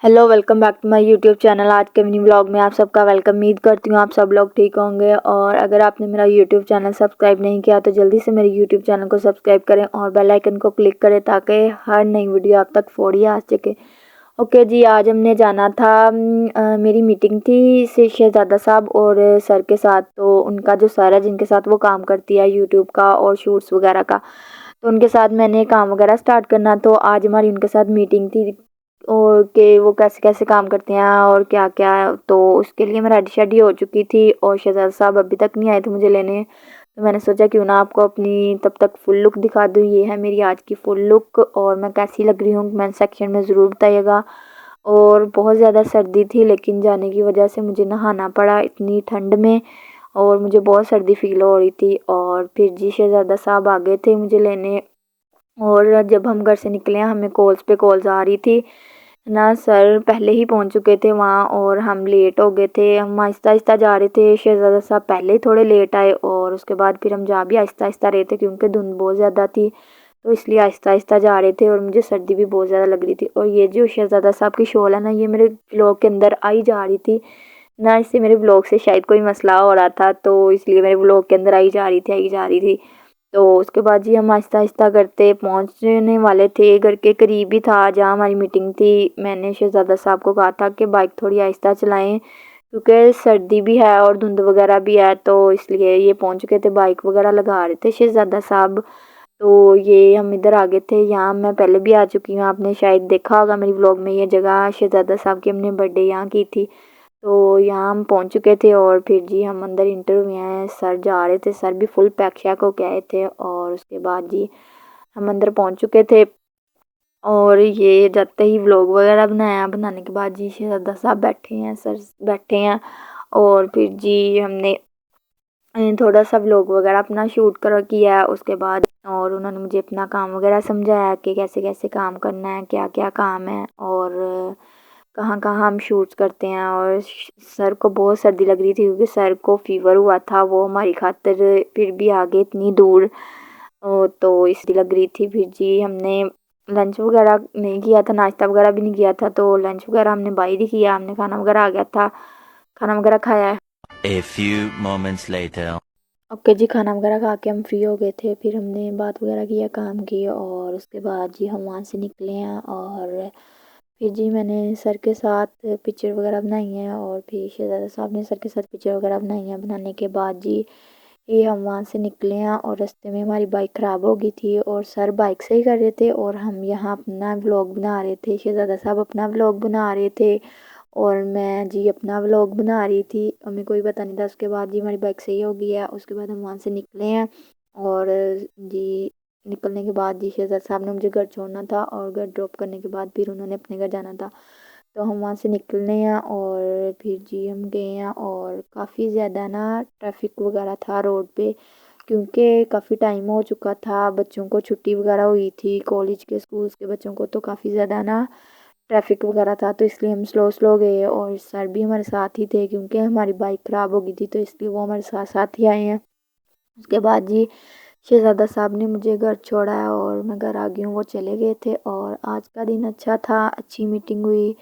Hello, welcome back to my YouTube channel. आज के mini vlog में आप सबका वेलकम। उम्मीद करती हूँ आप सब लोग ठीक होंगे। और अगर आपने मेरा यूट्यूब चैनल सब्सक्राइब नहीं किया तो जल्दी से मेरे यूट्यूब चैनल को सब्सक्राइब करें और बेल आइकन को क्लिक करें ताकि हर नई वीडियो आप तक फौरी आ सके। ओके जी, आज हमने जाना था। मेरी मीटिंग थी से शहजादा साहब और सर के साथ। तो उनका जो सर है जिनके साथ वो काम करती है यूट्यूब का और शूट्स वगैरह का, तो उनके साथ मैंने काम वगैरह स्टार्ट करना। तो आज हमारी उनके साथ मीटिंग थी और कि वो कैसे कैसे काम करते हैं और क्या क्या। तो उसके लिए मैं रेडी शेडी हो चुकी थी और शहजादा साहब अभी तक नहीं आए थे मुझे लेने। तो मैंने सोचा क्यों ना आपको अपनी तब तक फुल लुक दिखा दूँ। ये है मेरी आज की फुल लुक और मैं कैसी लग रही हूँ कमेंट सेक्शन में ज़रूर बताइएगा। और बहुत ज़्यादा सर्दी थी लेकिन जाने की वजह से मुझे नहाना पड़ा इतनी ठंड में और मुझे बहुत सर्दी फील हो रही थी। और फिर जी शहजादा साहब आ गए थे मुझे लेने। और जब हम घर से निकले हमें कॉल्स पे कॉल्स आ रही थी ना। सर पहले ही पहुंच चुके थे वहाँ और हम लेट हो गए थे। हम आहिस्ता आहिस्ता जा रहे थे। शहजादा साहब पहले ही थोड़े लेट आए और उसके बाद फिर हम जा भी आहिस्ता आहिस्ता रहे थे क्योंकि धुंध बहुत ज़्यादा थी। तो इसलिए आहिस्ता आहिस्ता जा रहे थे और मुझे सर्दी भी बहुत ज़्यादा लग रही थी। और ये जो शहजादा साहब की शॉल है ना, ये मेरे व्लॉग के अंदर आई जा रही थी ना। इससे मेरे व्लॉग से शायद कोई मसला हो रहा था तो इसलिए मेरे व्लॉग के अंदर आई जा रही थी। तो उसके बाद जी हम आहिस्ता आहिस्ता करते पहुंचने वाले थे। घर के करीब ही था जहाँ हमारी मीटिंग थी। मैंने शहजादा साहब को कहा था कि बाइक थोड़ी आहिस्ता चलाएं क्योंकि सर्दी भी है और धुंध वगैरह भी है। तो इसलिए ये पहुंच चुके थे, बाइक वगैरह लगा रहे थे शहजादा साहब। तो ये हम इधर आ गए थे। यहाँ मैं पहले भी आ चुकी हूँ, आपने शायद देखा होगा मेरी व्लॉग में। ये जगह शहजादा साहब की हमने बर्थडे यहाँ की थी। तो यहाँ हम पहुँच चुके थे और फिर जी हम अंदर इंटर हुए हैं। सर जा रहे थे, सर भी फुल पैक शैक होके आए थे। और उसके बाद जी हम अंदर पहुँच चुके थे और ये जाते ही व्लॉग वगैरह बनाया। बनाने के बाद जी शहजादा साहब बैठे हैं, सर बैठे हैं। और फिर जी हमने थोड़ा सा व्लॉग वगैरह अपना शूट कर किया उसके बाद। और उन्होंने मुझे अपना काम वगैरह समझाया कि कैसे कैसे काम करना है, क्या क्या काम है और कहाँ कहाँ हम शूट्स करते हैं। और सर को बहुत सर्दी लग रही थी क्योंकि सर को फीवर हुआ था। वो हमारी खातिर फिर भी आगे इतनी दूर तो इसलिए लग रही थी। फिर जी हमने लंच वगैरह नहीं किया था, नाश्ता वगैरह भी नहीं किया था। तो लंच वगैरह हमने बाहर ही किया। हमने खाना वगैरह आ गया था, खाना वगैरह खाया है। A few moments later. Okay जी, खाना वगैरह खा के हम फ्री हो गए थे। फिर हमने बात वगैरह किया, काम की। और उसके बाद जी हम वहाँ से निकले हैं और फिर जी मैंने सर के साथ पिक्चर वगैरह बनाई हैं और फिर शहजादा साहब ने सर के साथ पिक्चर वगैरह बनाई हैं। बनाने के बाद जी ये हम वहाँ से निकले हैं और रास्ते में हमारी बाइक ख़राब हो गई थी और सर बाइक से ही कर रहे थे और हम यहाँ अपना व्लॉग बना रहे थे। शहजादा साहब अपना व्लॉग बना रहे थे और मैं जी अपना व्लॉग बना रही थी। हमें कोई पता नहीं था। उसके बाद जी हमारी बाइक सही हो गई है। उसके बाद हम वहाँ से निकले हैं और जी निकलने के बाद जी शहजाद साहब ने मुझे घर छोड़ना था और घर ड्रॉप करने के बाद फिर उन्होंने अपने घर जाना था। तो हम वहाँ से निकलने हैं और फिर जी हम गए हैं और काफ़ी ज़्यादा ना ट्रैफिक वगैरह था रोड पे क्योंकि काफ़ी टाइम हो चुका था। बच्चों को छुट्टी वगैरह हुई थी, कॉलेज के स्कूल्स के बच्चों को। तो काफ़ी ज़्यादा ना ट्रैफिक वगैरह था तो इसलिए हम स्लो स्लो गए और सर भी हमारे साथ ही थे क्योंकि हमारी बाइक ख़राब हो गई थी तो इसलिए वो हमारे साथ साथ ही आए हैं। उसके बाद जी शहजादा साहब ने मुझे घर छोड़ा है और मैं घर आ गई हूँ। वो चले गए थे और आज का दिन अच्छा था, अच्छी मीटिंग हुई,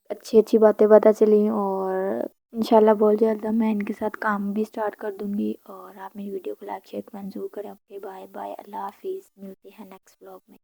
अच्छी अच्छी बातें पता चली। और इंशाल्लाह बहुत जल्द मैं इनके साथ काम भी स्टार्ट कर दूँगी। और आप मेरी वीडियो को लाइक शेयर कमेंट जरूर करें। ओके, बाय बाय, अल्लाह हाफिज़। मिलते हैं नेक्स्ट ब्लॉग में।